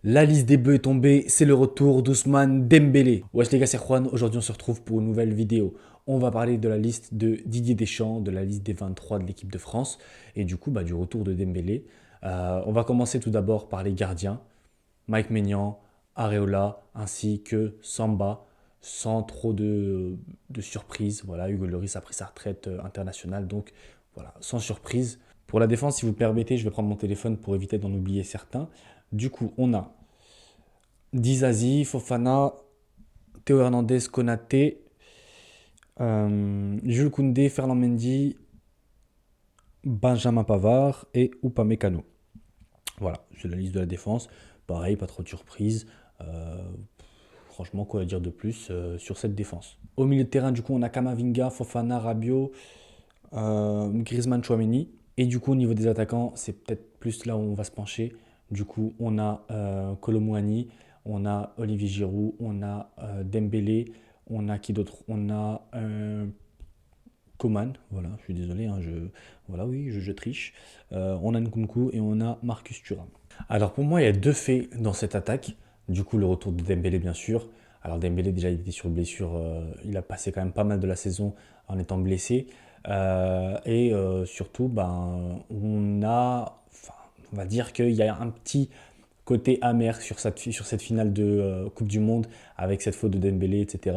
La liste des Bleus est tombée, c'est le retour d'Ousmane Dembélé. Wesh les gars, c'est Juan, aujourd'hui on se retrouve pour une nouvelle vidéo. On va parler de la liste de Didier Deschamps, de la liste des 23 de l'équipe de France et du coup du retour de Dembélé. On va commencer tout d'abord par les gardiens, Mike Maignan, Areola ainsi que Samba, sans trop de surprise. Voilà, Hugo Lloris a pris sa retraite internationale, donc voilà, sans surprise. Pour la défense, si vous le permettez, je vais prendre mon téléphone pour éviter d'en oublier certains. Du coup, on a Dizazi, Fofana, Théo Hernandez, Konaté, Jules Koundé, Ferland Mendy, Benjamin Pavard et Upamecano. Voilà, c'est la liste de la défense. Pareil, pas trop de surprise. Euh, Franchement, quoi dire de plus sur cette défense. Au milieu de terrain, du coup, on a Kamavinga, Fofana, Rabiot, Griezmann, Chouameni. Et du coup, au niveau des attaquants, c'est peut-être plus là où on va se pencher. Du coup, on a Kolo Muani, on a Olivier Giroud, on a Dembélé, on a qui d'autre? On a Coman, voilà, je suis désolé, hein, voilà, oui, je triche. On a Nkunku et on a Marcus Thuram. Alors pour moi, il y a deux faits dans cette attaque. Du coup, le retour de Dembélé, bien sûr. Alors Dembélé, déjà, il était sur blessure. Il a passé quand même pas mal de la saison en étant blessé. Surtout, on va dire qu'il y a un petit côté amer sur cette finale de Coupe du Monde avec cette faute de Dembélé, etc.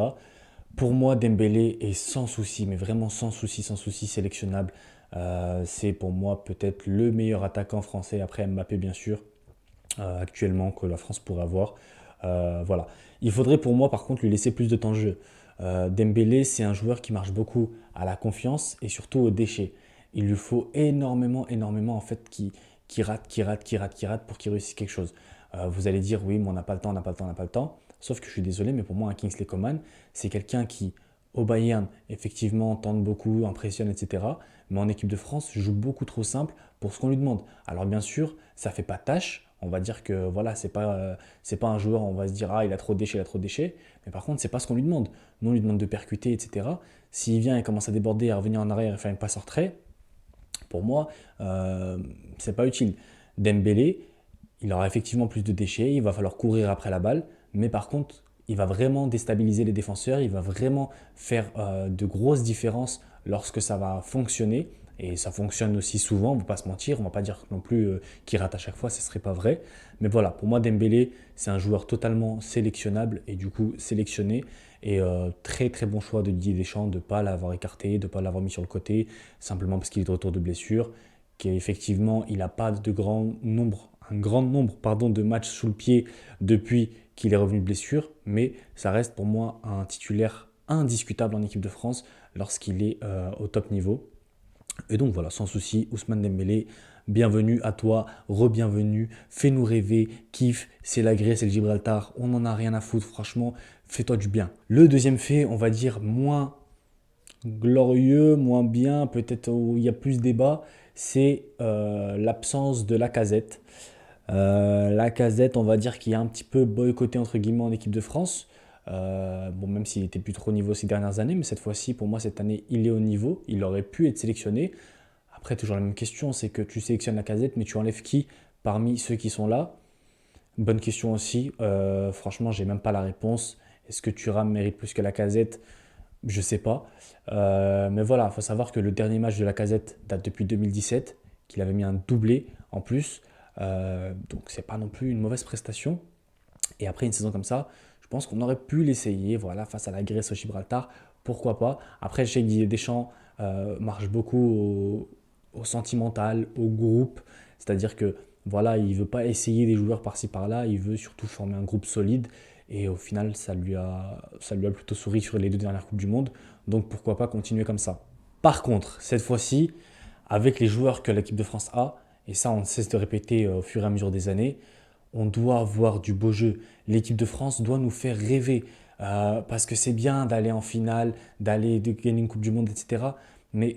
Pour moi, Dembélé est sans souci, mais vraiment sans souci sélectionnable. C'est pour moi peut-être le meilleur attaquant français, après Mbappé bien sûr, actuellement que la France pourrait avoir. Voilà. Il faudrait pour moi par contre lui laisser plus de temps de jeu. Dembélé, c'est un joueur qui marche beaucoup à la confiance et surtout au déchet. Il lui faut énormément en fait qui rate pour qu'il réussisse quelque chose. Vous allez dire oui, mais on n'a pas le temps, on n'a pas le temps, on n'a pas le temps. Sauf que je suis désolé, mais pour moi, un Kingsley Coman, c'est quelqu'un qui, au Bayern, effectivement, tente beaucoup, impressionne, etc. Mais en équipe de France, joue beaucoup trop simple pour ce qu'on lui demande. Alors bien sûr, ça fait pas tâche. On va dire que voilà, c'est pas un joueur, on va se dire ah il a trop de déchets, il a trop de déchets. Mais par contre, c'est pas ce qu'on lui demande. Nous, on lui demande de percuter, etc. S'il vient et commence à déborder, à revenir en arrière et faire une passe en retrait, pour moi, c'est pas utile. Dembélé, il aura effectivement plus de déchets, il va falloir courir après la balle, mais par contre, il va vraiment déstabiliser les défenseurs, il va vraiment faire de grosses différences lorsque ça va fonctionner. Et ça fonctionne aussi souvent, on ne va pas se mentir, on ne va pas dire non plus qu'il rate à chaque fois, ce ne serait pas vrai. Mais voilà, pour moi, Dembélé, c'est un joueur totalement sélectionnable et du coup sélectionné. Et très très bon choix de Didier Deschamps de ne pas l'avoir écarté, de ne pas l'avoir mis sur le côté, simplement parce qu'il est de retour de blessure, qu'effectivement il n'a pas de un grand nombre de matchs sous le pied depuis qu'il est revenu de blessure, mais ça reste pour moi un titulaire indiscutable en équipe de France lorsqu'il est au top niveau. Et donc voilà, sans souci, Ousmane Dembélé, bienvenue à toi, re-bienvenue, fais-nous rêver, kiffe, c'est la Grèce, c'est le Gibraltar, on n'en a rien à foutre, franchement, fais-toi du bien. Le deuxième fait, on va dire moins glorieux, moins bien, peut-être où il y a plus débat, c'est l'absence de Lacazette. Lacazette, on va dire qu'il est un petit peu boycotté entre guillemets en équipe de France. Bon, même s'il était plus trop au niveau ces dernières années, mais cette fois-ci, pour moi, cette année, il est au niveau. Il aurait pu être sélectionné. Après, toujours la même question, c'est que tu sélectionnes Lacazette, mais tu enlèves qui parmi ceux qui sont là? Bonne question aussi. Franchement, j'ai même pas la réponse. Est-ce que Thuram mérite plus que Lacazette? Je sais pas. Mais voilà, il faut savoir que le dernier match de Lacazette date depuis 2017, qu'il avait mis un doublé en plus. Donc c'est pas non plus une mauvaise prestation. Et après une saison comme ça, je pense qu'on aurait pu l'essayer, voilà, face à la Grèce au Gibraltar, pourquoi pas. Après, je sais que Didier Deschamps marche beaucoup au sentimental, au groupe, c'est-à-dire que voilà, il veut pas essayer des joueurs par-ci par-là, il veut surtout former un groupe solide. Et au final, ça lui a plutôt souri sur les deux dernières Coupes du Monde. Donc pourquoi pas continuer comme ça. Par contre, cette fois-ci, avec les joueurs que l'équipe de France a, et ça on ne cesse de répéter au fur et à mesure des années, on doit avoir du beau jeu. L'équipe de France doit nous faire rêver. Parce que c'est bien d'aller en finale, de gagner une Coupe du Monde, etc. Mais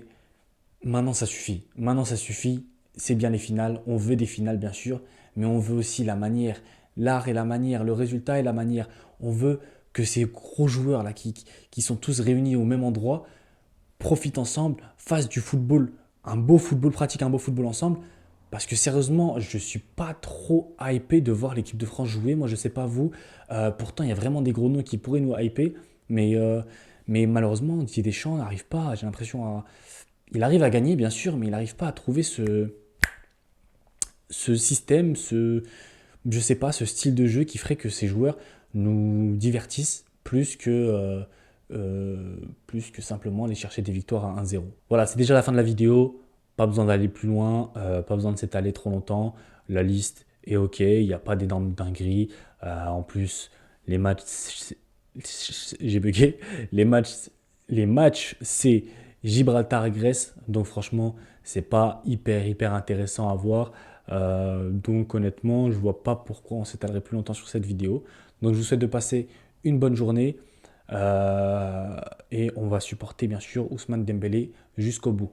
maintenant, ça suffit. Maintenant, ça suffit. C'est bien les finales. On veut des finales, bien sûr. Mais on veut aussi la manière. L'art et la manière. Le résultat et la manière. On veut que ces gros joueurs là qui sont tous réunis au même endroit profitent ensemble, fassent du football, un beau football, pratiquent un beau football ensemble Parce que sérieusement, je suis pas trop hypé de voir l'équipe de France jouer. Moi, je sais pas vous. Pourtant, il y a vraiment des gros noms qui pourraient nous hyper. Mais, euh, mais malheureusement, Didier Deschamps n'arrive pas. J'ai l'impression à... Il arrive à gagner, bien sûr, mais il n'arrive pas à trouver ce système, je sais pas, ce style de jeu qui ferait que ces joueurs nous divertissent plus que simplement aller chercher des victoires à 1-0. Voilà, c'est déjà la fin de la vidéo. Pas besoin d'aller plus loin, pas besoin de s'étaler trop longtemps. La liste est ok, il n'y a pas d'énormes dingueries. En plus, les matchs, j'ai bugué. Les matchs, les matchs, c'est Gibraltar-Grèce. Donc franchement, c'est pas hyper intéressant à voir. Donc honnêtement, je vois pas pourquoi on s'étalerait plus longtemps sur cette vidéo. Donc je vous souhaite de passer une bonne journée et on va supporter bien sûr Ousmane Dembélé jusqu'au bout.